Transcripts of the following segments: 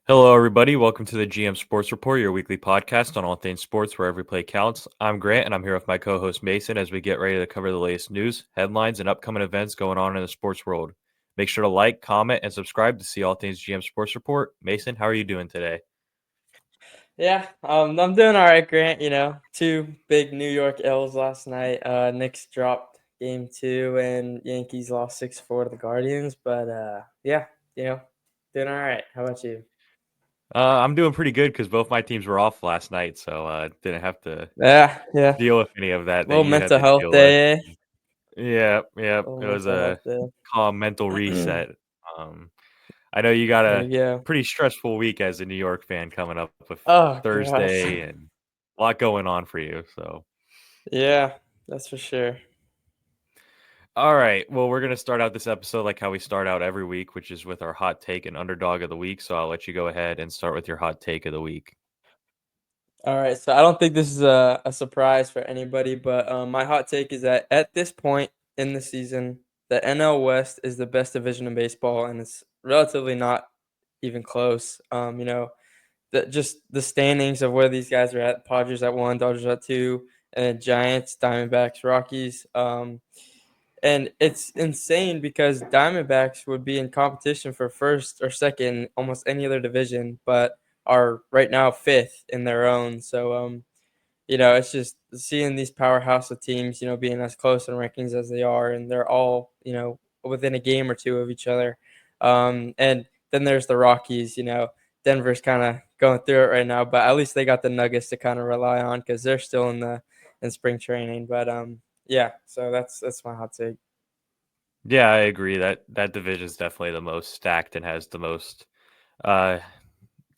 Hello, everybody. Welcome to the GM Sports Report, your weekly podcast on all things sports where every play counts. I'm Grant, and I'm here with my co host Mason as we get ready to cover the latest news, headlines, and upcoming events going on in the sports world. Make sure to like, comment, and subscribe to see all things GM Sports Report. Mason, how are you doing today? I'm doing all right, Grant. Two big New York L's last night. Knicks dropped game two, and Yankees lost 6-4 to the Guardians. But you know, doing all right. How about you? I'm doing pretty good because both my teams were off last night, so didn't have to Yeah. deal with any of that Little you had mental to health deal with. day. Yeah, yeah. Little It was mental a health day. calm mental reset. Um, I know you got There a you go. pretty stressful week as a New York fan coming up with Oh gosh. Thursday and a lot going on for you. So, Yeah, that's for sure. all right. Well, we're going to start out this episode like how we start out every week, which is with our hot take and underdog of the week. So, I'll let you go ahead and start with your hot take of the week. All right, so I don't think this is a surprise for anybody, but my hot take is that at this point in the season, the NL West is the best division in baseball, and it's relatively not even close. Just the standings of where these guys are at: Padres at one, Dodgers at two, and then Giants, Diamondbacks, Rockies. And it's insane because Diamondbacks would be in competition for first or second in almost any other division, but are right now fifth in their own. It's just seeing these powerhouse of teams, being as close in rankings as they are, and they're all, within a game or two of each other. And then there's the Rockies. Denver's kind of going through it right now, but at least they got the Nuggets to kind of rely on because they're still in spring training. Yeah, so that's my hot take. Yeah, I agree that division is definitely the most stacked and has the most uh,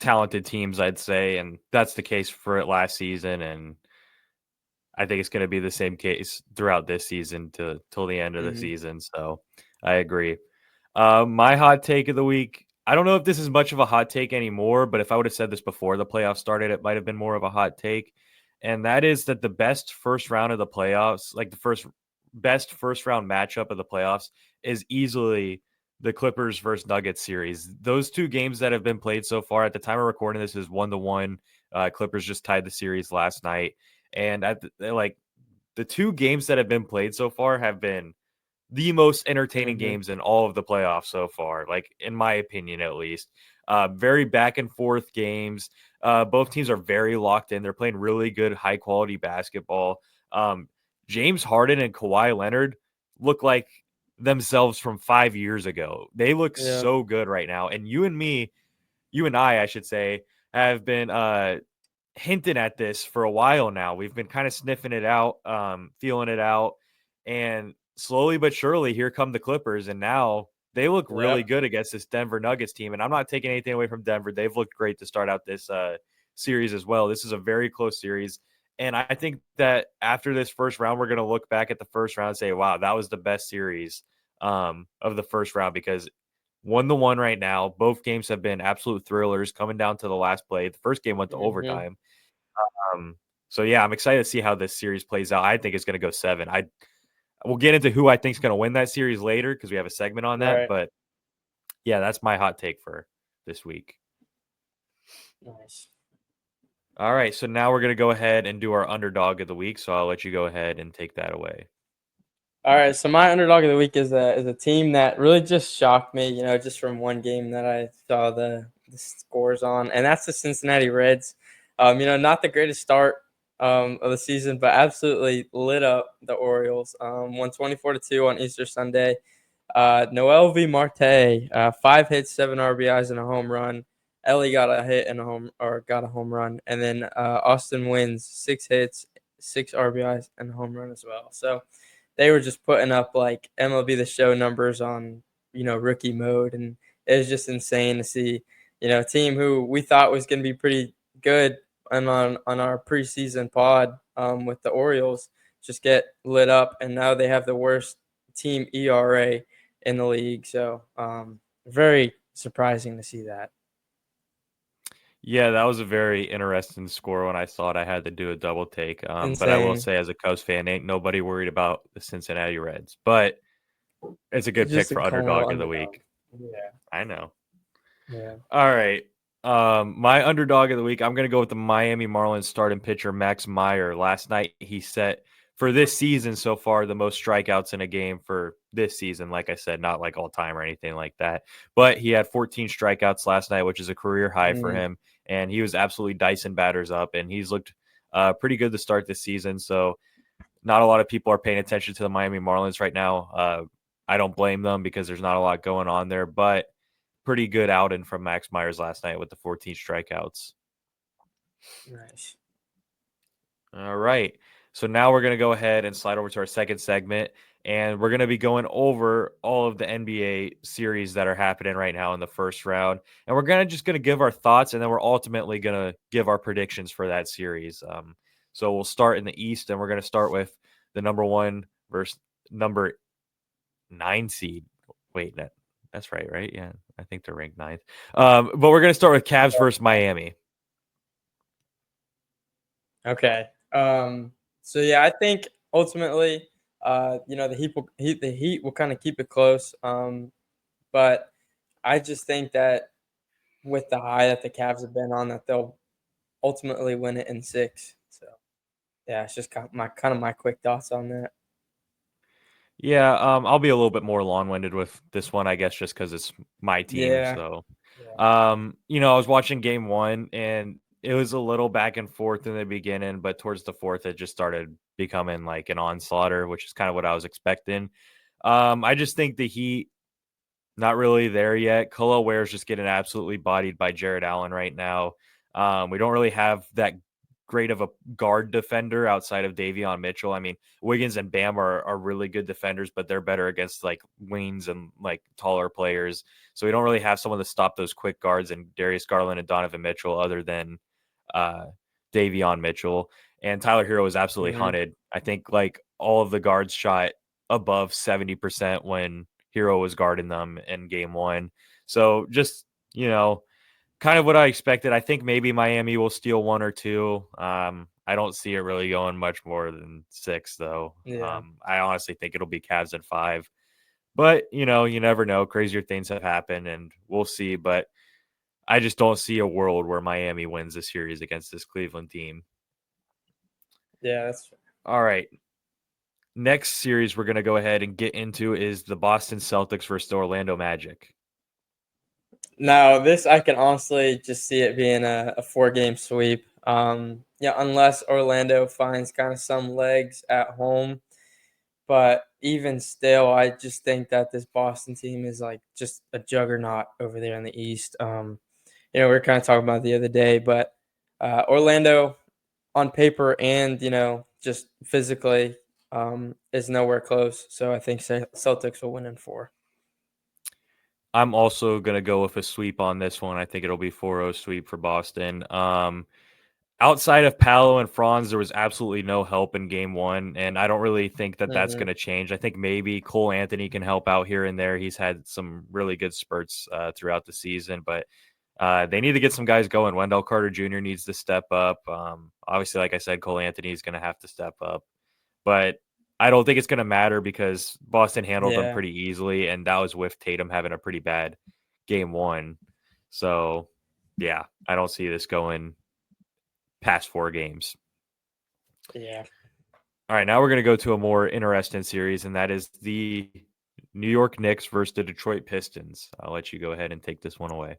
talented teams, I'd say. And that's the case for it last season. And I think it's going to be the same case throughout this season to till the end of the Hmm. season. So I agree. My hot take of the week. I don't know if this is much of a hot take anymore, but if I would have said this before the playoffs started, it might have been more of a hot take. And that is that the best first round of the playoffs, like the first best first round matchup of the playoffs, is easily the Clippers versus Nuggets series. Those two games that have been played so far at the time of recording this is 1-1. Clippers just tied the series last night. And like the two games that have been played so far have been the most entertaining Hmm. games in all of the playoffs so far, like in my opinion, at least. Very back and forth games. Both teams are very locked in. They're playing really good, high quality basketball. Um, James Harden and Kawhi Leonard look like themselves from 5 years ago. They look Yeah. so good right now. And you and I should say, have been hinting at this for a while now. We've been kind of sniffing it out, feeling it out, and slowly but surely, here come the Clippers, and now they look really Yep. good against this Denver Nuggets team. And I'm not taking anything away from Denver; they've looked great to start out this series as well. This is a very close series. And I think that after this first round, we're going to look back at the first round and say, wow, that was the best series of the first round because 1-1 right now. Both games have been absolute thrillers coming down to the last play. The first game went to Hmm. overtime. Um, so yeah, I'm excited to see how this series plays out. I think it's going to go 7. I We'll get into who I think is going to win that series later because we have a segment on that. Right. But yeah, that's my hot take for this week. Nice. All right, so now we're going to go ahead and do our underdog of the week. So I'll let you go ahead and take that away. All right, so my underdog of the week is a team that really just shocked me, just from one game that I saw the scores on, and that's the Cincinnati Reds. Not the greatest start of the season, but absolutely lit up the Orioles. Won 24-2 on Easter Sunday. Noel V. Marte, 5 hits, 7 RBIs, and a home run. Ellie got a hit and got a home run, and then Austin Wins 6 hits, 6 RBIs, and a home run as well. So they were just putting up like MLB The Show numbers on rookie mode, and it was just insane to see a team who we thought was going to be pretty good and on our preseason pod with the Orioles just get lit up, and now they have the worst team ERA in the league. So very surprising to see that. Yeah, that was a very interesting score when I saw it. I had to do a double take. But I will Insane. say, as a Cubs fan, ain't nobody worried about the Cincinnati Reds. But it's a good pick Just a for calm little underdog of the underdog. week. Yeah. I know. Yeah. All right. My underdog of the week, I'm going to go with the Miami Marlins starting pitcher Max Meyer. Last night, he set for this season so far the most strikeouts in a game for this season. Like I said, not like all time or anything like that, but he had 14 strikeouts last night, which is a career high for Mm, him. And he was absolutely dicing batters up, and he's looked pretty good to start this season. So, not a lot of people are paying attention to the Miami Marlins right now. I don't blame them because there's not a lot going on there, but pretty good outing from Max Myers last night with the 14 strikeouts. nice. All right. So now we're going to go ahead and slide over to our second segment, and we're going to be going over all of the NBA series that are happening right now in the first round. And we're just going to give our thoughts, and then we're ultimately going to give our predictions for that series. So we'll start in the East, and we're going to start with the number 1 versus number 9 seed. Wait, that's right, right? Yeah, I think they're ranked 9th. But we're going to start with Cavs versus Miami. Okay. So yeah, I think ultimately, the Heat will kind of keep it close. But I just think that with the high that the Cavs have been on, that they'll ultimately win it in 6. So yeah, it's just kind of my quick thoughts on that. Yeah, I'll be a little bit more long-winded with this one, I guess, just because it's my team. Yeah. So, Yeah. I was watching game one, and it was a little back and forth in the beginning, but towards the fourth, it just started becoming like an onslaughter, which is kind of what I was expecting. I just think the Heat not really there yet. Colo Ware's just getting absolutely bodied by Jared Allen right now. We don't really have that great of a guard defender outside of Davion Mitchell. I mean, Wiggins and Bam are really good defenders, but they're better against like wings and like taller players. So we don't really have someone to stop those quick guards and Darius Garland and Donovan Mitchell other than uh, Davion Mitchell. And Tyler Hero was absolutely Mhm. hunted. I think like all of the guards shot above 70% when Hero was guarding them in game one. So just, kind of what I expected. I think maybe Miami will steal 1 or 2. I don't see it really going much more than 6, though. Yeah. I honestly think it'll be Cavs at 5. But, you never know. Crazier things have happened, and we'll see. But I just don't see a world where Miami wins the series against this Cleveland team. Yeah, that's All right. Next series we're going to go ahead and get into is the Boston Celtics versus the Orlando Magic. Now, this I can honestly just see it being a 4-game sweep. Yeah, unless Orlando finds kind of some legs at home. But even still, I just think that this Boston team is like just a juggernaut over there in the East. We were kind of talking about it the other day, but Orlando on paper and just physically is nowhere close. So I think Celtics will win in 4. I'm also going to go with a sweep on this one. I think it'll be 4-0 sweep for Boston. Outside of Paolo and Franz, there was absolutely no help in game one, and I don't really think that that's Hmm. going to change. I think maybe Cole Anthony can help out here and there. He's had some really good spurts throughout the season, but they need to get some guys going. Wendell Carter Jr. needs to step up. Obviously, like I said, Cole Anthony is going to have to step up, but I don't think it's going to matter because Boston handled them Yeah, pretty easily, and that was with Tatum having a pretty bad game one. So, yeah, I don't see this going past 4 games. yeah. All right, now we're going to go to a more interesting series, and that is the New York Knicks versus the Detroit Pistons. I'll let you go ahead and take this one away.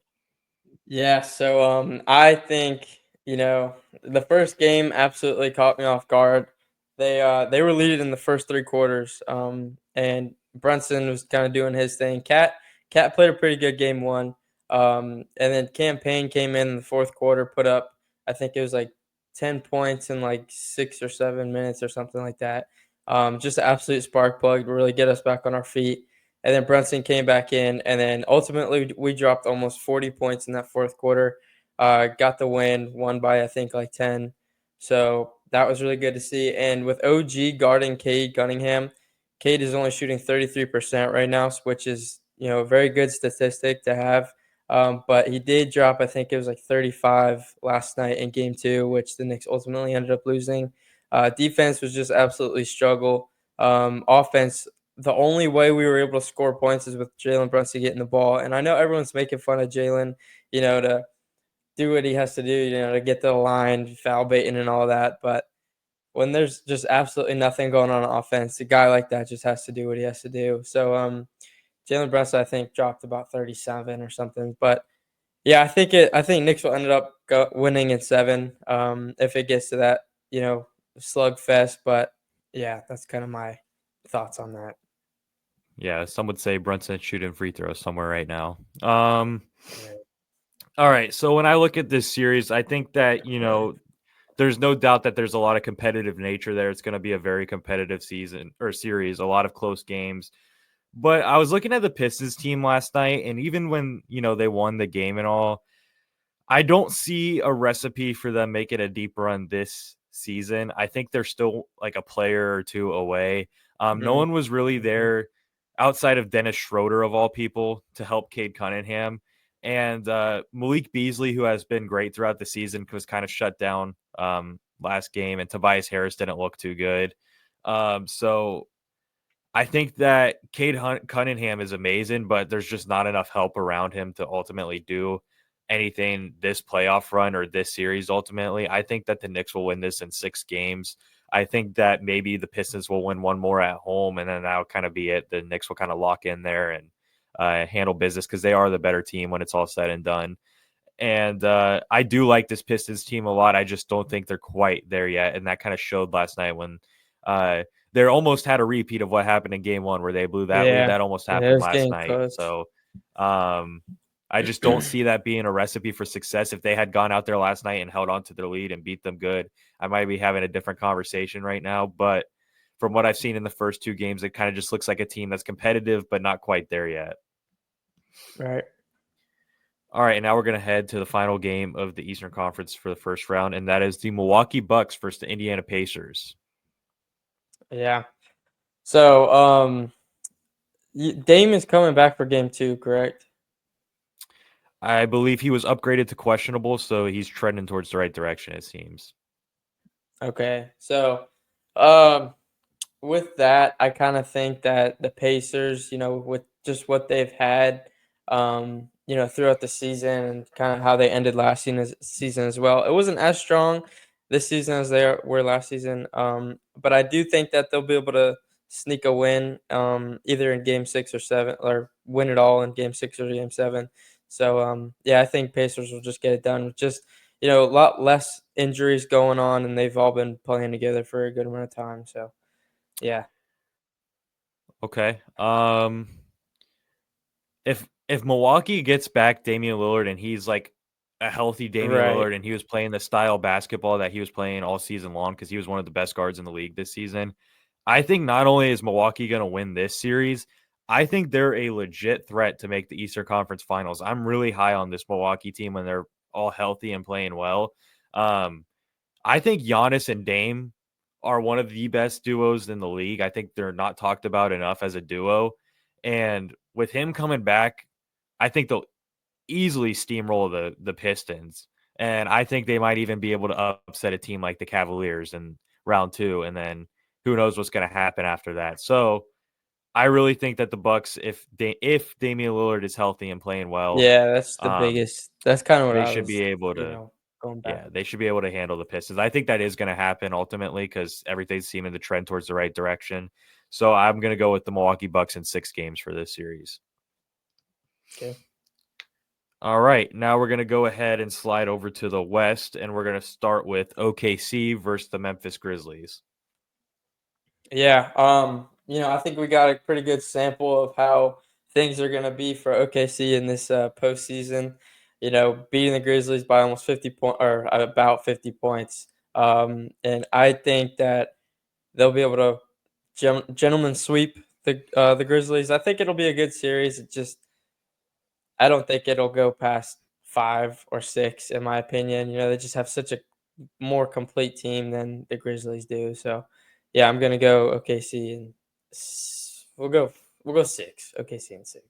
Yeah, so I think the first game absolutely caught me off guard. They were leading in the first 3 quarters, and Brunson was kind of doing his thing. Cat played a pretty good game one, and then Campaign came in the fourth quarter, put up I think it was like 10 points in like 6 or 7 minutes or something like that. Just an absolute spark plug to really get us back on our feet. And then Brunson came back in, and then ultimately we dropped almost 40 points in that fourth quarter. Got the win, won by I think like 10. So that was really good to see. And with OG guarding Cade Cunningham, Cade is only shooting 33% right now, which is a very good statistic to have. But he did drop, I think it was like 35 last night in game two, which the Knicks ultimately ended up losing. Defense was just absolutely struggle. Offense, the only way we were able to score points is with Jalen Brunson getting the ball. And I know everyone's making fun of Jalen, to do what he has to do, to get to the line, foul baiting and all that. But when there's just absolutely nothing going on offense, a guy like that just has to do what he has to do. So Jalen Brunson, I think, dropped about 37 or something. But yeah, I think Knicks will end up winning in 7 if it gets to that, slugfest. But yeah, that's kind of my thoughts on that. Yeah, some would say Brunson shooting free throws somewhere right now. Right. All right. So when I look at this series, I think that, there's no doubt that there's a lot of competitive nature there. It's going to be a very competitive season or series, a lot of close games. But I was looking at the Pistons team last night, and even when, they won the game and all, I don't see a recipe for them making a deep run this season. I think they're still like a player or two away. No Mhm. one was really Mhm. there outside of Dennis Schroeder, of all people, to help Cade Cunningham. And Malik Beasley, who has been great throughout the season, was kind of shut down last game, and Tobias Harris didn't look too good. So I think that Cunningham is amazing, but there's just not enough help around him to ultimately do anything this playoff run or this series. Ultimately, I think that the Knicks will win this in 6 games. I think that maybe the Pistons will win one more at home, and then that'll kind of be it. The Knicks will kind of lock in there and handle business because they are the better team when it's all said and done. And I do like this Pistons team a lot. I just don't think they're quite there yet. And that kind of showed last night when uh, they almost had a repeat of what happened in game one where they blew that lead. Yeah. That almost Yeah, it happened was last getting night. close. So I just don't see that being a recipe for success. If they had gone out there last night and held on to their lead and beat them good, I might be having a different conversation right now. But from what I've seen in the first 2 games, it kind of just looks like a team that's competitive, but not quite there yet. Right. All right, and now we're going to head to the final game of the Eastern Conference for the first round, and that is the Milwaukee Bucks versus the Indiana Pacers. Yeah. So, Dame is coming back for game 2, correct? I believe he was upgraded to questionable, so he's trending towards the right direction, it seems. Okay. So, um, with that, I kind of think that the Pacers, with just what they've had, throughout the season and kind of how they ended last season as well, it wasn't as strong this season as they were last season. But I do think that they'll be able to sneak a win, either in Game 6 or 7, or win it all in Game 6 or Game 7. So, yeah, I think Pacers will just get it done with just a lot less injuries going on, and they've all been playing together for a good amount of time. So. Yeah, Okay. If Milwaukee gets back Damian Lillard and he's like a healthy Damian right. Lillard and he was playing the style basketball that he was playing all season long because he was one of the best guards in the league this season, I think not only is Milwaukee going to win this series, I think they're a legit threat to make the Eastern Conference Finals. I'm really high on this Milwaukee team when they're all healthy and playing well. Um, I think Giannis and Dame are one of the best duos in the league. I think they're not talked about enough as a duo. And with him coming back, I think they'll easily steamroll the Pistons. And I think they might even be able to upset a team like the Cavaliers in round 2. And then who knows what's going to happen after that. So I really think that the Bucks, if Damian Lillard is healthy and playing well, Yeah, that's the um, biggest. That's kind of what they I should be was, able to going back. yeah, they should be able to handle the Pistons. I think that is going to happen ultimately because everything's seeming to trend towards the right direction. So I'm going to go with the Milwaukee Bucks in 6 games for this series. Okay. All right, now we're going to go ahead and slide over to the West, and we're going to start with OKC versus the Memphis Grizzlies. Yeah. I think we got a pretty good sample of how things are gonna be for OKC in this postseason. Beating the Grizzlies by almost 50 or about 50 points. And I think that they'll be able to gentlemen sweep the Grizzlies. I think it'll be a good series. I don't think it'll go past 5 or 6, in my opinion. They just have such a more complete team than the Grizzlies do. So, yeah, I'm gonna go OKC and we'll go 6. OKC and 6.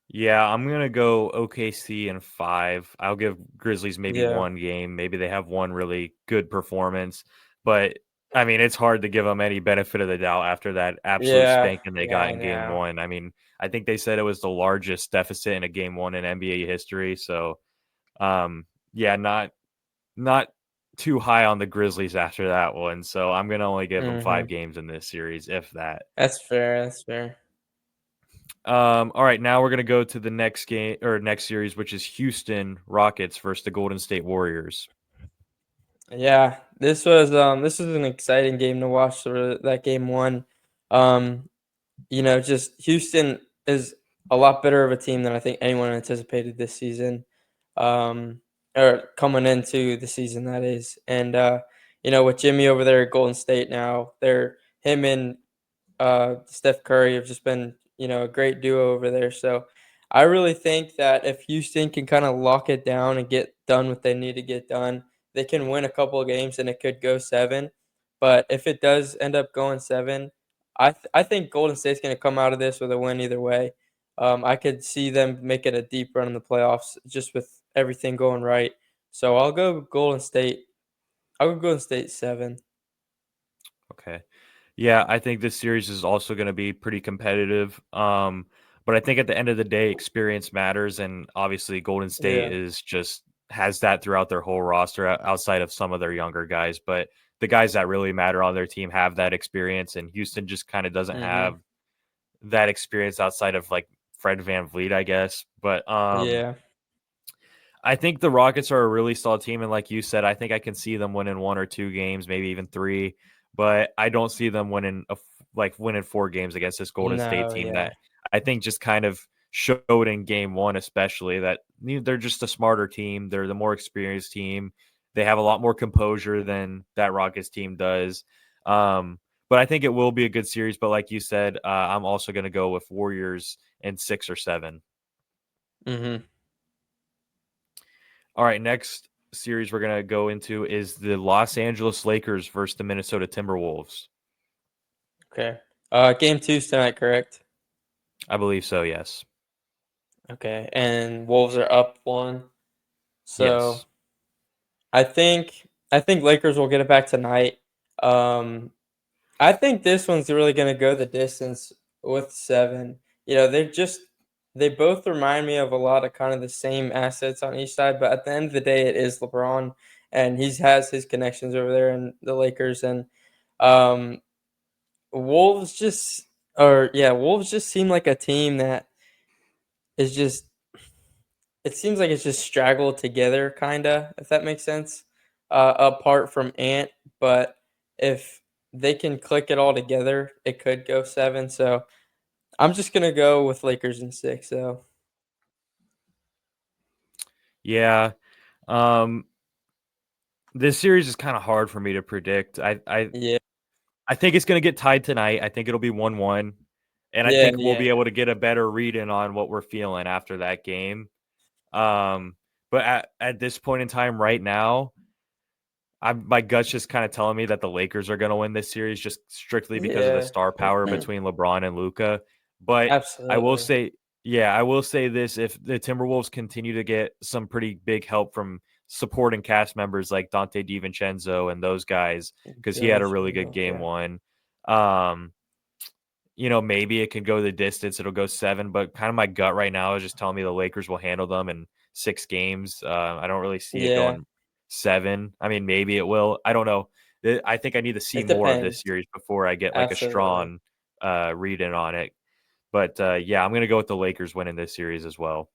Yeah, I'm going to go OKC in 5. I'll give Grizzlies maybe Yeah, one game. Maybe they have one really good performance. But, I mean, it's hard to give them any benefit of the doubt after that absolute yeah, spanking they yeah. got I in game know. one. I mean, I think they said it was the largest deficit in a game one in NBA history. So, Yeah, not too high on the Grizzlies after that one. So I'm gonna only give them five Mhm. games in this series, if that. That's fair, that's fair. All right, now we're gonna go to the next game or next series, which is Houston Rockets versus the Golden State Warriors. Yeah, this was an exciting game to watch, that game 1. Um, just Houston is a lot better of a team than I think anyone anticipated this season, um, or coming into the season, that is. And, with Jimmy over there at Golden State now, him and Steph Curry have just been, a great duo over there. So I really think that if Houston can kind of lock it down and get done what they need to get done, they can win a couple of games and it could go 7. But if it does end up going 7, I think Golden State's going to come out of this with a win either way. I could see them making a deep run in the playoffs just with everything going right. So I'll go Golden State. I'll go Golden State 7. Okay. Yeah, I think this series is also going to be pretty competitive. But I think at the end of the day, experience matters, and obviously Golden State Yeah. is just has that throughout their whole roster outside of some of their younger guys. But the guys that really matter on their team have that experience, and Houston just kind of doesn't Mhm. have that experience outside of like Fred Van Vliet, I guess. But Yeah. I think the Rockets are a really solid team, and like you said, I think I can see them winning 1 or 2 games, maybe even 3. But I don't see them winning 4 games against this Golden State No, team yeah. that I think just kind of showed in Game 1, especially that they're just a smarter team. They're the more experienced team. They have a lot more composure than that Rockets team does. Um, but I think it will be a good series. But like you said, I'm also going to go with Warriors in 6 or 7. Mhm. All right, next series we're gonna go into is the Los Angeles Lakers versus the Minnesota Timberwolves. Okay. Game 2's tonight, correct? I believe so. Yes. Okay, and Wolves are up 1. So Yes. I think Lakers will get it back tonight. Um, I think this one's really gonna go the distance with 7. They both remind me of a lot of kind of the same assets on each side, but at the end of the day, it is LeBron, and has his connections over there in the Lakers, and um, Wolves just Wolves just seem like a team that is just it seems like it's just straggled together kinda, if that makes sense, apart from Ant, but if they can click it all together, it could go 7, so I'm just gonna go with Lakers in 6, so Yeah. Um, this series is kind of hard for me to predict. yeah. I think it's gonna get tied tonight. I think it'll be 1-1, and I Yeah, think we'll yeah. be able to get a better read in on what we're feeling after that game. Um, but at this point in time, right now, my gut's just kind of telling me that the Lakers are going to win this series just strictly because of the Yeah. star power between LeBron and Luca. But I will Absolutely. say, yeah, I will say this: if the Timberwolves continue to get some pretty big help from supporting cast members like Dante DiVincenzo and those guys, because he had a Jonas really good Jerebko, game yeah. 1. Maybe it could go the distance. It'll go 7, but kind of my gut right now is just telling me the Lakers will handle them in 6 games. I don't really see it Yeah, going 7. I mean, maybe it will. I don't know. I think I need to see it more of this depends. series before I get like a Absolutely. strong read in on it. But yeah, I'm gonna go with the Lakers winning this series as well.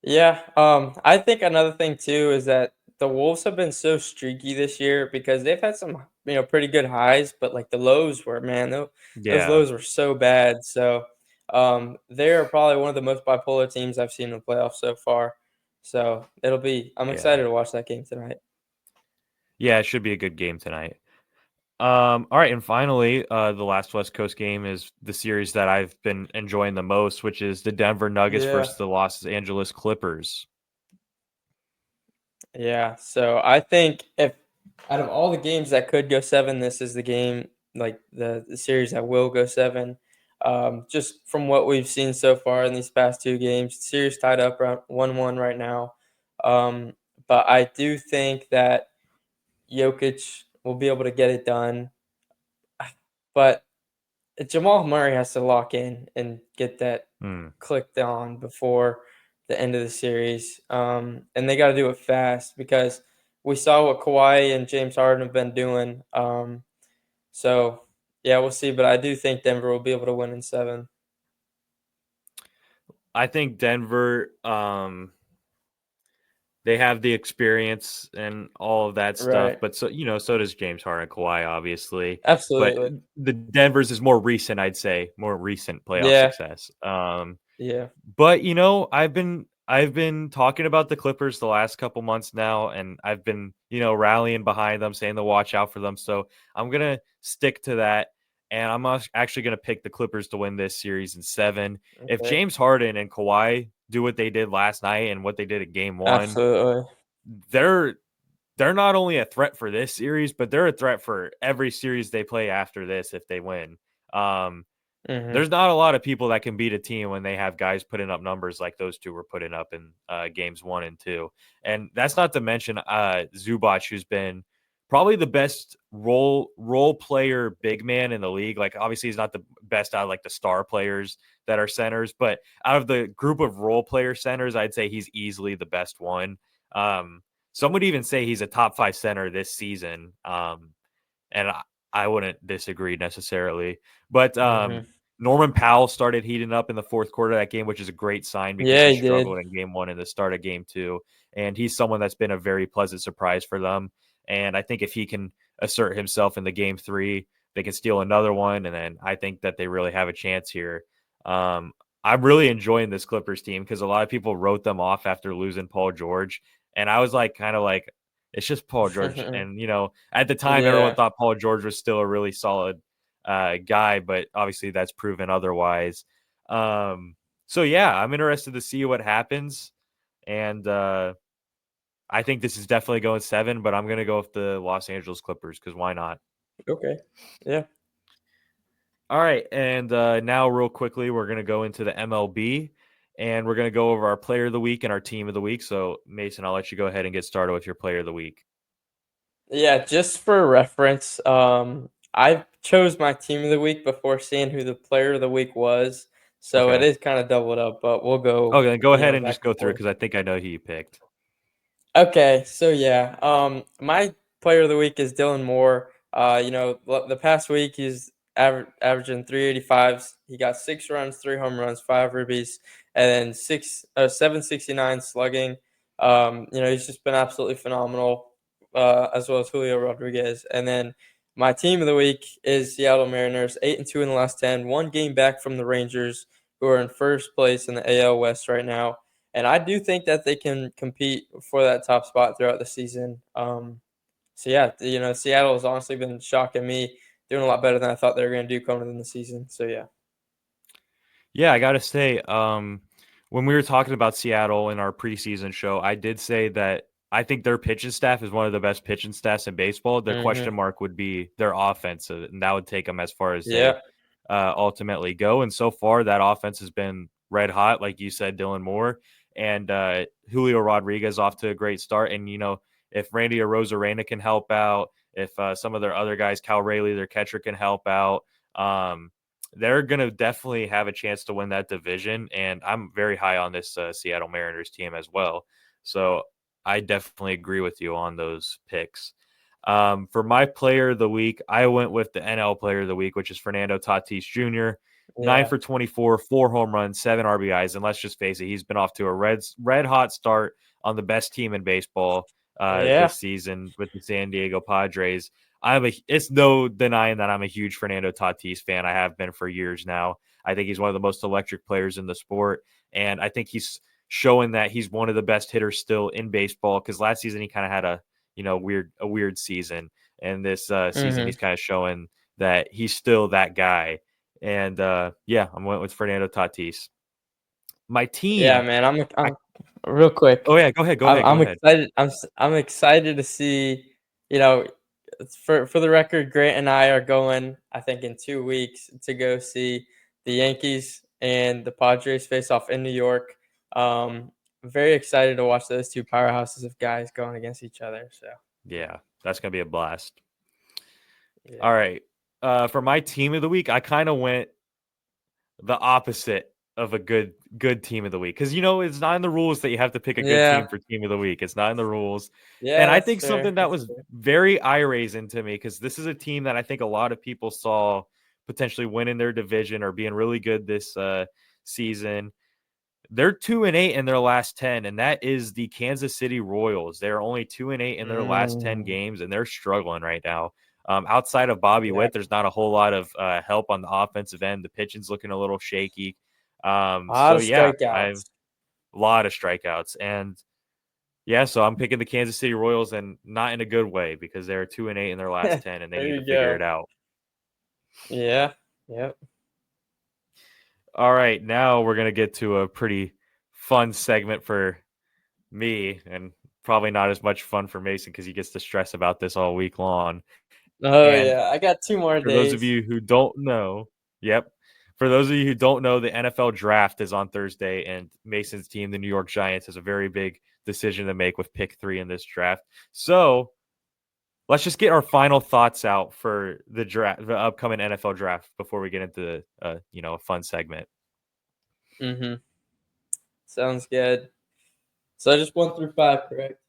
Yeah, I think another thing too is that the Wolves have been so streaky this year because they've had some, pretty good highs, but like the lows were, man, those Yeah, lows were so bad. So, they are probably one of the most bipolar teams I've seen in the playoffs so far. So I'm yeah, excited to watch that game tonight. yeah. It should be a good game tonight. All right, and finally, the last West Coast game is the series that I've been enjoying the most, which is the Denver Nuggets Yeah. versus the Los Angeles Clippers. Yeah, so I think if out of all the games that could go 7, this is the game, like the series that will go 7. Just from what we've seen so far in these past 2 games, series tied up around 1-1 right now. Um, but I do think that Jokic will be able to get it done. But Jamal Murray has to lock in and get that Hmm. clicked on before the end of the series. And they got to do it fast because we saw what Kawhi and James Harden have been doing. So yeah, we'll see. But I do think Denver will be able to win in 7. I think Denver, they have the experience and all of that stuff, Right. but so does James Harden, Kawhi, obviously. But Absolutely. the Denver's is more recent, I'd say, more recent playoff Yeah. success. Yeah. But I've been talking about the Clippers the last couple months now, and I've been rallying behind them, saying to watch out for them. So I'm gonna stick to that, and I'm actually gonna pick the Clippers to win this series in 7. If Okay. James Harden and Kawhi do what they did last night and what they did at Game 1, Absolutely. they're they're not only a threat for this series, but they're a threat for every series they play after this if they win. Um, Mhm. there's not a lot of people that can beat a team when they have guys putting up numbers like those two were putting up in games 1 and 2. And that's not to mention Zubac, who's been probably the best role player big man in the league. Like obviously he's not the best out of like the star players that are centers, but out of the group of role player centers, I'd say he's easily the best one. Um, some would even say he's a top 5 center this season. And I wouldn't disagree necessarily. But Mhm. Norman Powell started heating up in the fourth quarter of that game, which is a great sign because Yeah, he he did. struggled in game 1 and the start of game 2. And he's someone that's been a very pleasant surprise for them. And I think if he can assert himself in the game 3, they can steal another one. And then I think that they really have a chance here. Um, I'm really enjoying this Clippers team because a lot of people wrote them off after losing Paul George. And I was like, kind of like, it's just Paul George. And, at the time, everyone Yeah. thought Paul George was still a really solid guy, but obviously that's proven otherwise. So, yeah, I'm interested to see what happens. And I think this is definitely going 7, but I'm going to go with the Los Angeles Clippers because why not? Okay. Yeah. All right. And now, real quickly, we're going to go into the MLB and we're going to go over our player of the week and our team of the week. So, Mason, I'll let you go ahead and get started with your player of the week. Yeah, just for reference, I chose my team of the week before seeing who the player of the week was, so it Okay. is kind of doubled up, but we'll go, Okay, then go ahead and back just and go through it forth. because I think I know who you picked. Okay, so yeah, my player of the week is Dylan Moore. The past week he's averaging 385s. He got 6 runs, 3 home runs, 5 ribbies, and then 769 slugging. He's just been absolutely phenomenal, as well as Julio Rodriguez. And then my team of the week is Seattle Mariners, 8-2 in the last 10, 1 game back from the Rangers, who are in first place in the AL West right now. And I do think that they can compete for that top spot throughout the season. So yeah, Seattle has honestly been shocking me, doing a lot better than I thought they were going to do coming in the season. So yeah. Yeah, I gotta say, when we were talking about Seattle in our preseason show, I did say that I think their pitching staff is one of the best pitching staffs in baseball. Their question Hmm. mark would be their offense, and that would take them as far as they Yeah. ultimately go. And so far, that offense has been red hot, like you said, Dylan Moore and Julio Rodriguez off to a great start. And if Randy Arozarena can help out, if some of their other guys, Cal Rayleigh, their catcher, can help out. They're going to definitely have a chance to win that division. And I'm very high on this Seattle Mariners team as well. So I definitely agree with you on those picks. For my player of the week, I went with the NL player of the week, which is Fernando Tatis Jr. 9 Yeah. for 24, 4 home runs, 7 RBIs. And let's just face it, he's been off to a red hot start on the best team in baseball Yeah. this season with the San Diego Padres. It's no denying that I'm a huge Fernando Tatis fan. I have been for years now. I think he's one of the most electric players in the sport, and I think he's showing that he's one of the best hitters still in baseball. Because last season he kind of had a weird season, and this season Hmm. he's kind of showing that he's still that guy. And yeah, I went with Fernando Tatis. My Yeah, team. man. I'm I, I'm real quick. oh yeah, go ahead, go I'm ahead, go I'm ahead. excited. I'm excited to see. You know, for the record, Grant and I are going. I think in 2 weeks to go see the Yankees and the Padres face off in New York. Very excited to watch those two powerhouses of guys going against each other. So Yeah, that's gonna be a blast. All yeah. right. For my team of the week, I kind of went the opposite of a good team of the week, because it's not in the rules that you have to pick a good team Yeah. for team of the week. It's not in the rules, and Yeah, I that's think fair. something that That's was fair. very eye raising to me, because this is a team that I think a lot of people saw potentially winning their division or being really good this season. They're 2-8 in their last 10, and that is the Kansas City Royals. They're only 2-8 in their last 10 Mm, games, and they're struggling right now. Outside of Bobby yeah. Witt, there's not a whole lot of help on the offensive end. The pitching's looking a little shaky. A lot So of yeah, I've strikeouts. a lot of strikeouts, and yeah, so I'm picking the Kansas City Royals, and not in a good way, because they're 2-8 in their last 10, and they There need to you figure go. it out. Yeah. Yep. All right, now we're gonna get to a pretty fun segment for me, and probably not as much fun for Mason, because he gets to stress about this all week long. Oh And yeah. I got 2 more for those of days. you who don't know, yep. For those of you who don't know, the NFL draft is on Thursday, and Mason's team, the New York Giants, has a very big decision to make with pick 3 in this draft. So let's just get our final thoughts out for the upcoming NFL draft before we get into a fun segment. Mhm. Sounds good. So just 1 through 5, correct?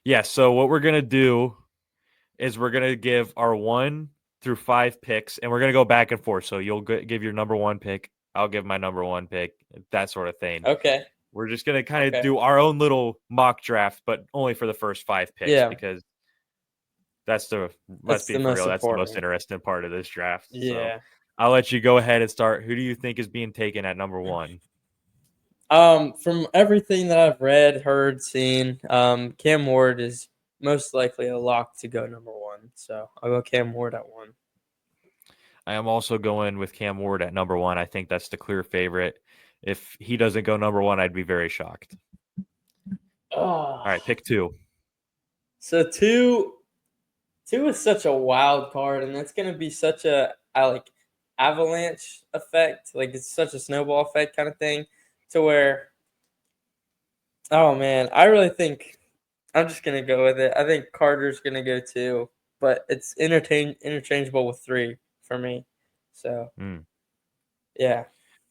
Yeah. So what we're gonna do is we're gonna give our 1 through 5 picks, and we're gonna go back and forth. So you'll give your number 1 pick, I'll give my number 1 pick, that sort of thing. Okay. We're just gonna kind of Okay. do our own little mock draft, but only for the first 5 picks, Yeah. because that's the let's That's be the for real, most that's the most important. interesting part of this draft. So Yeah. I'll let you go ahead and start. Who do you think is being taken at number 1? From everything that I've read, heard, seen, Cam Ward is most likely a lock to go number 1. So I'll go Cam Ward at 1. I am also going with Cam Ward at number 1. I think that's the clear favorite. If he doesn't go number 1, I'd be very shocked. Oh, All right, pick 2. so two is such a wild card, and it's gonna be such a I like avalanche effect. Like it's such a snowball effect kind of thing, to where oh man, I really think I'm just gonna go with it. I think Carter's gonna go 2, but it's interchangeable with 3 for me. So Mm. yeah,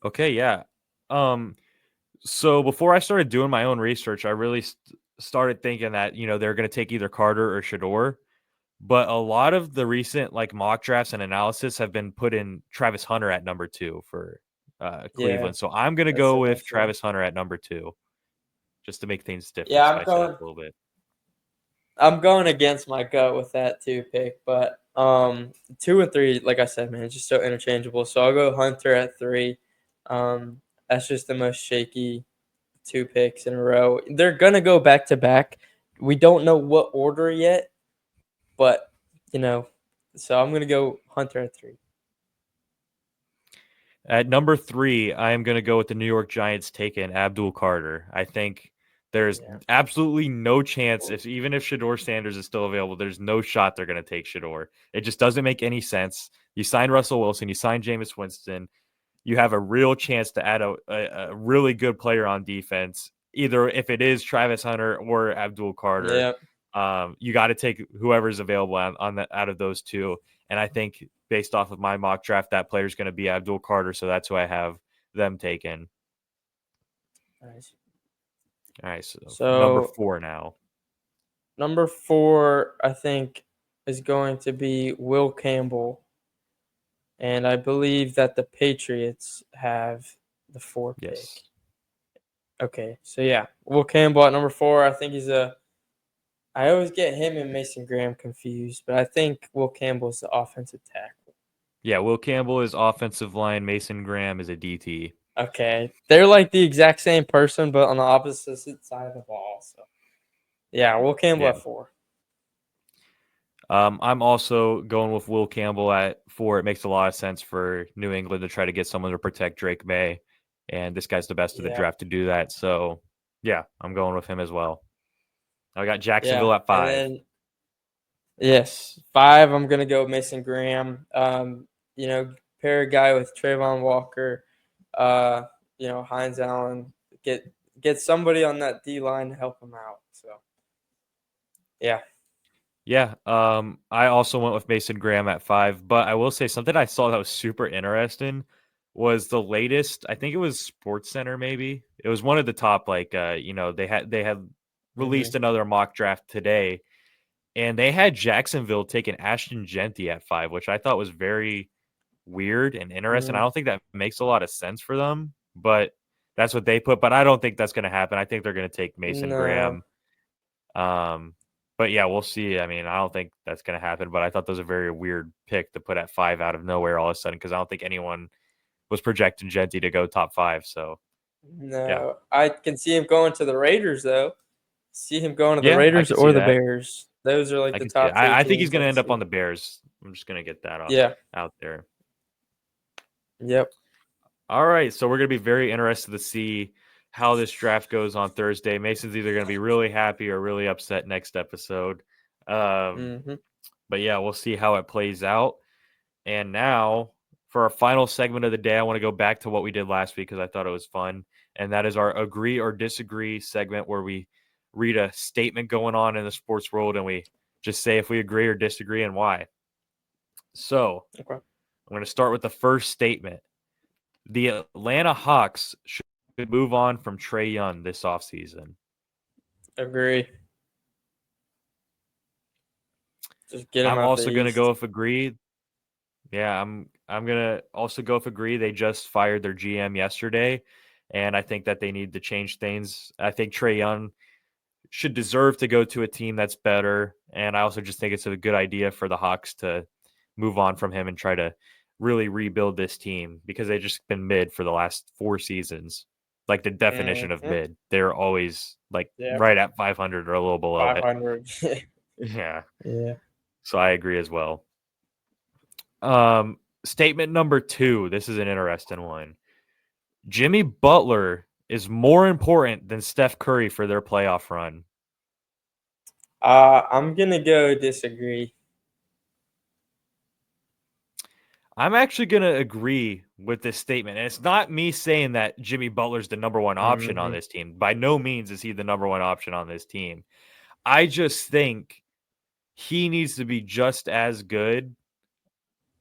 Okay, yeah. Um, so before I started doing my own research, I really started thinking that they're going to take either Carter or Shador. But a lot of the recent mock drafts and analysis have been put in Travis Hunter at number 2 for yeah, Cleveland. So I'm going to that's go a with nice one. Travis Hunter at number 2, just to make things different, Yeah, spice it up a little bit. I'm going against my gut with that 2 pick, but 2 and 3, like I said, man, it's just so interchangeable. So I'll go Hunter at 3. Um, that's just the most shaky 2 picks in a row. They're gonna go back to back. We don't know what order yet, but you know, so I'm gonna go Hunter at 3. At number 3, I am going to go with the New York Giants taking Abdul Carter. I think there's Yeah. absolutely no chance, if even if Shador Sanders is still available, there's no shot they're going to take Shador. It just doesn't make any sense. You signed Russell Wilson, you signed Jameis Winston, you have a real chance to add a really good player on defense, either if it is Travis Hunter or Abdul Carter. Yeah. You got to take whoever's available on the, out of those two. And I think based off of my mock draft, that player is going to be Abdul Carter. So that's who I have them taken. Nice. All right. So number So 4 now. number 4, I think, is going to be Will Campbell, and I believe that the Patriots have the 4 pick. Yes. Okay, so yeah, Will Campbell at number 4. I think he's a. I always get him and Mason Graham confused, but I think Will Campbell is the offensive tackle. Yeah. Will Campbell is offensive line. Mason Graham is a DT. Okay, they're like the exact same person, but on the opposite side of the ball. So yeah, Will Campbell Yeah. at 4. I'm also going with Will Campbell at 4. It makes a lot of sense for New England to try to get someone to protect Drake May, and this guy's the best of the Yeah, draft to do that. So, yeah, I'm going with him as well. I got yeah, Jacksonville at and 5. then yes, 5. I'm gonna go Mason Graham. Pair a guy with Trayvon Walker. Uh, Hines Allen. Get somebody on that D line to help him out. So yeah, Yeah, I also went with Mason Graham at 5, but I will say something I saw that was super interesting was the latest. I think it was Sports Center. Maybe it was one of the top. Like, they had released Mhm. another mock draft today, and they had Jacksonville taking Ashton Genty at 5, which I thought was very weird and interesting. I Mm, don't think that makes a lot of sense for them, but that's what they put. But I don't think that's going to happen. I think they're going to take Mason no. Graham. Um, but yeah, we'll see. I mean, I don't think that's going to happen. But I thought that was a very weird pick to put at 5 out of nowhere all of a sudden, because I don't think anyone was projecting Genty to go top 5. So yeah, No. I can see him going to the Raiders, though. See him going to the yeah, I Raiders can see or the that. Bears. Those are like I the can see it. top 2 I think he's teams going I to can end up on see. the Bears. I'm just going to get that Yeah. out there. Yep. All right, so we're going to be very interested to see how this draft goes on Thursday. Mason's either going to be really happy or really upset next episode. Um, Mhm. but yeah, we'll see how it plays out. And now, for our final segment of the day, I want to go back to what we did last week because I thought it was fun. And that is our agree or disagree segment, where we read a statement going on in the sports world and we just say if we agree or disagree and why. So Okay. I'm going to start with the first statement. The Atlanta Hawks should move on from Trae Young this offseason. Agree. Just get him I'm out the also going to go East. with agree. Yeah, I'm gonna also go with agree. They just fired their GM yesterday, and I think that they need to change things. I think Trae Young should deserve to go to a team that's better, and I also just think it's a good idea for the Hawks to move on from him and try to really rebuild this team because they've just been mid for the last 4 seasons. Like the definition of Mhm. mid, they're always like Yep. right at 500 or a little below it. 500. Yeah, Yeah. so I agree as well. Statement number 2. This is an interesting one. Jimmy Butler is more important than Steph Curry for their playoff run. I'm gonna go disagree. I'm actually going to agree with this statement. And it's not me saying that Jimmy Butler's the number one option on Mhm. this team. By no means is he the number one option on this team. I just think he needs to be just as good,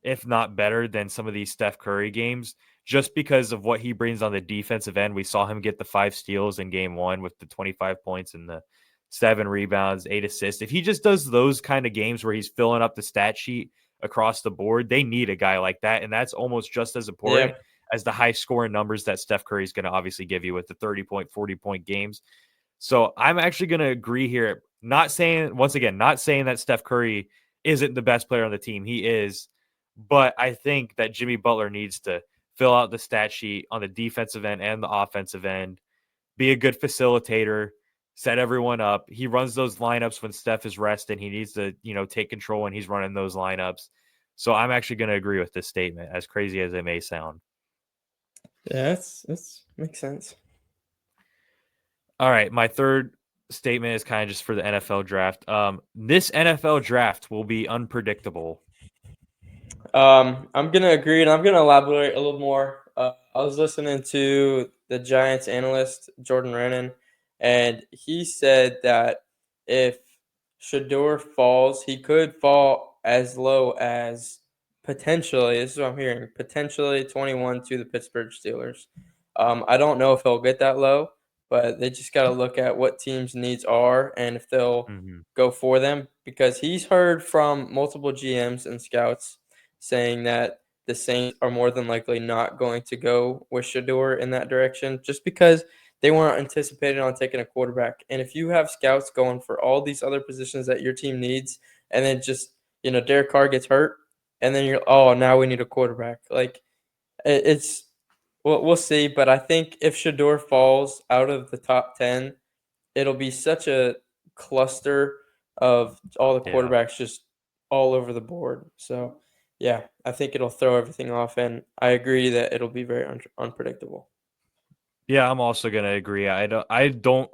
if not better, than some of these Steph Curry games, just because of what he brings on the defensive end. We saw him get the 5 steals in game 1 with the 25 points and the 7 rebounds, 8 assists. If he just does those kind of games where he's filling up the stat sheet across the board, they need a guy like that. And that's almost just as important Yep. as the high scoring numbers that Steph Curry is going to obviously give you with the 30-point, 40-point games. So I'm actually going to agree here. Not saying, once again, not saying that Steph Curry isn't the best player on the team. He is. But I think that Jimmy Butler needs to fill out the stat sheet on the defensive end and the offensive end, be a good facilitator, set everyone up. He runs those lineups when Steph is resting. He needs to, take control when he's running those lineups. So I'm actually going to agree with this statement, as crazy as it may sound. Yeah, that's makes sense. All right, my third statement is kind of just for the NFL draft. This NFL draft will be unpredictable. I'm gonna agree, and I'm gonna elaborate a little more. I was listening to the Giants analyst Jordan Rennan, and he said that if Shador falls, he could fall as low as potentially. This is what I'm hearing. Potentially 21 to the Pittsburgh Steelers. I don't know if he'll get that low, but they just got to look at what teams' needs are and if they'll Mhm. go for them because he's heard from multiple GMs and scouts saying that the Saints are more than likely not going to go with Shador in that direction just because they weren't anticipating on taking a quarterback. And if you have scouts going for all these other positions that your team needs, and then just, Derek Carr gets hurt, and then you're, oh, now we need a quarterback. Like, it's, we'll see. But I think if Shador falls out of the top 10, it'll be such a cluster of all the Yeah. quarterbacks just all over the board. So, yeah, I think it'll throw everything off, and I agree that it'll be very unpredictable. Yeah, I'm also going to agree. I don't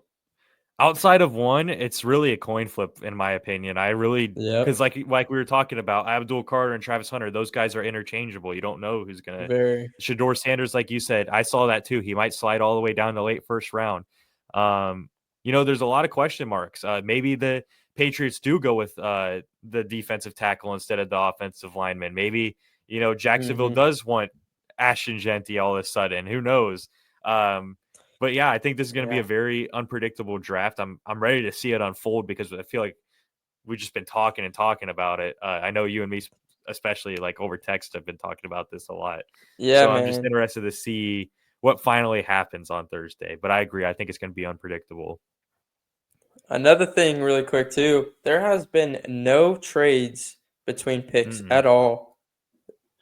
outside of one, it's really a coin flip in my opinion. I really Yep. cuz like we were talking about Abdul Carter and Travis Hunter, those guys are interchangeable. You don't know who's going to Very. Shador Sanders, like you said, I saw that too. He might slide all the way down to late first round. Um, there's a lot of question marks. Maybe the Patriots do go with the defensive tackle instead of the offensive lineman. Maybe, Jacksonville Mhm. does want Ashton Genty all of a sudden. Who knows? But yeah, I think this is going to be Yeah. a very unpredictable draft. I'm ready to see it unfold because I feel like we've just been talking and talking about it. I know you and me, especially like over text, have been talking about this a lot. Yeah, So I'm just man. interested to see what finally happens on Thursday. But I agree. I think it's going to be unpredictable. Another thing, really quick too, there has been no trades between picks Mm-mm. at all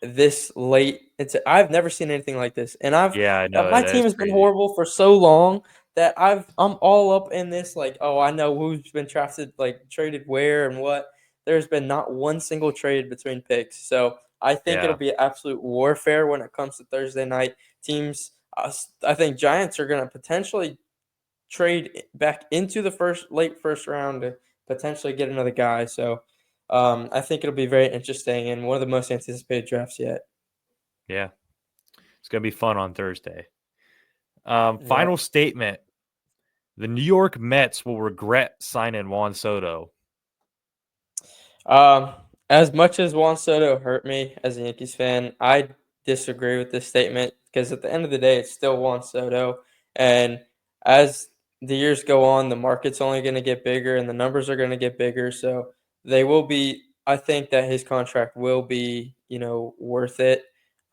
this late. I've never seen anything like this, and Yeah, I know my that team is has been crazy. horrible for so long that I'm all up in this. Like, oh, I know who's been drafted, like traded where and what. There's been not one single trade between picks, so I think it'll Yeah, be absolute warfare when it comes to Thursday night. Teams, I think Giants are going to potentially trade back into the late first round to potentially get another guy. So I think it'll be very interesting and one of the most anticipated drafts yet. yeah, it's going to be fun on Thursday. Yeah. Final statement: the New York Mets will regret signing Juan Soto. Um, as much as Juan Soto hurt me as a Yankees fan, I disagree with this statement because at the end of the day, it's still Juan Soto. And as the years go on, the market's only going to get bigger and the numbers are going to get bigger. So they will be, I think that his contract will be, worth it.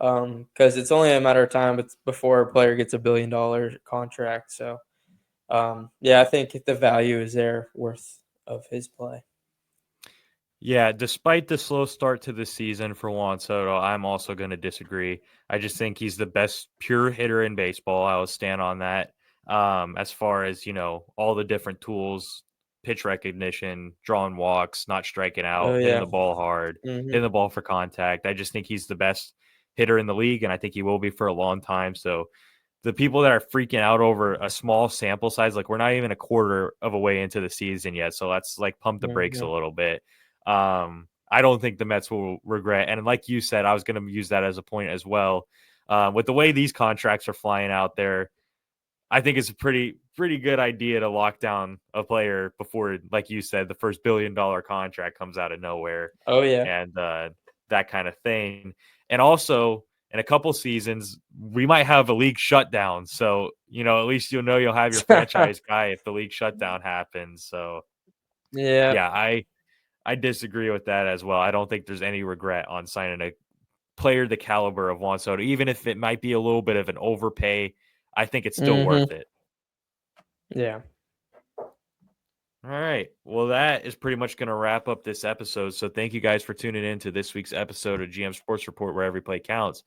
Because it's only a matter of time before a player gets $1 billion contract. So, yeah, I think the value is there worth of his play. Yeah, despite the slow start to the season for Juan Soto, I'm also going to disagree. I just think he's the best pure hitter in baseball. I will stand on that. As far as, all the different tools, pitch recognition, drawing walks, not striking Oh out, hitting yeah. the ball hard, Hmm. hitting the ball for contact. I just think he's the best hitter in the league, and I think he will be for a long time. So the people that are freaking out over a small sample size, like we're not even a quarter of a way into the season yet. So let's like pump the brakes a Hmm. little bit. I don't think the Mets will regret. And like you said, I was going to use that as a point as well. With the way these contracts are flying out there, I think it's a pretty good idea to lock down a player before, like you said, the first $1 billion contract comes out of nowhere, Oh yeah. and that kind of thing. And also, in a couple seasons, we might have a league shutdown. So at least you'll have your franchise guy if the league shutdown happens. So Yeah. yeah, I disagree with that as well. I don't think there's any regret on signing a player the caliber of Juan Soto, even if it might be a little bit of an overpay. I think it's still Hmm. worth it. Yeah. All right. Well, that is pretty much going to wrap up this episode. So thank you guys for tuning in to this week's episode of GM Sports Report, where every play counts.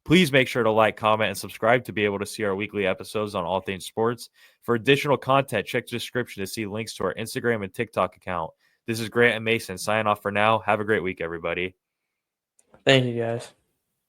Please make sure to like, comment, and subscribe to be able to see our weekly episodes on all things sports. For additional content, check the description to see links to our Instagram and TikTok account. This is Grant and Mason. Sign off for now. Have a great week, everybody. Thank you guys.